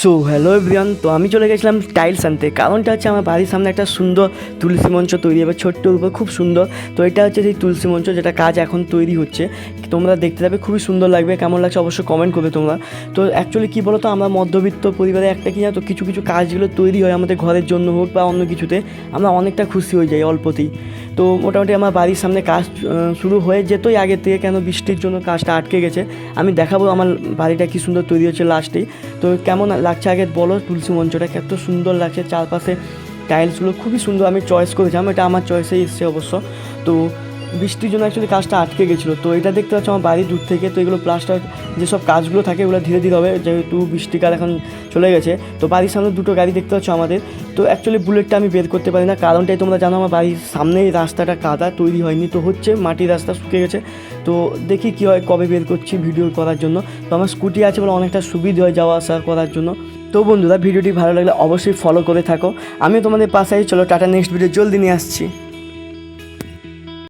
So hello everyone, তো আমি চলে গেছিলাম টাইলস আনতে। কারণটা হচ্ছে আমার বাড়ির সামনে একটা সুন্দর তুলসী মঞ্চ তৈরি হবে, ছোট্টর উপর খুব সুন্দর। তো এটা হচ্ছে সেই তুলসী মঞ্চ যেটা কাজ এখন তৈরি হচ্ছে, তোমরা দেখতে যাবে, খুবই সুন্দর লাগবে। কেমন লাগছে অবশ্যই কমেন্ট করবে তোমরা। তো অ্যাকচুয়ালি কী বলো তো, আমরা মধ্যবিত্ত পরিবারে একটা কি জানো তো, কিছু কিছু কাজগুলো তৈরি হয় আমাদের ঘরের জন্য হোক বা অন্য কিছুতে, আমরা অনেকটা খুশি হয়ে যাই অল্পতেই। তো মোটামুটি আমার বাড়ির সামনে কাজ শুরু হয়ে যেতই আগের থেকে, কেন বৃষ্টির জন্য কাজটা আটকে গেছে। আমি দেখাবো আমার বাড়িটা কী সুন্দর তৈরি হচ্ছে লাস্টেই। তো কেমন লাগছে আগে বলো, তুলসী মঞ্চটা কত সুন্দর লাগছে, চারপাশে টাইলসগুলো খুবই সুন্দর। আমি চয়েস করেছিলাম, এটা আমার চয়েসেই এসছে অবশ্য। তো বৃষ্টির জন্য অ্যাকচুয়ালি কাজটা আটকে গেছিলো। তো এটা দেখতে পাচ্ছ আমার বাড়ির দূর থেকে। তো এগুলো প্লাস্টার যেসব কাজগুলো থাকে এগুলো ধীরে ধীরে হবে, যেহেতু বৃষ্টিকাল এখন চলে গেছে। তো বাড়ির সামনে দুটো গাড়ি দেখতে পাচ্ছ আমাদের। তো অ্যাকচুয়ালি বুলেটটা আমি বের করতে পারি না, কারণটাই তোমরা জানো, আমার বাড়ির সামনেই রাস্তাটা কাদা, তৈরি হয়নি। তো হচ্ছে মাটির রাস্তা, শুকিয়ে গেছে। তো দেখি কী হয়, কবে বের করছি ভিডিও করার জন্য। তো আমার স্কুটি আছে বলে অনেকটা সুবিধা হয় যাওয়া আসা করার জন্য। তো বন্ধুরা, ভিডিওটি ভালো লাগলে অবশ্যই ফলো করে থাকো। আমিও তোমাদের পাশে, চলো টাটা, নেক্সট ভিডিও জলদি নিয়ে আসছি।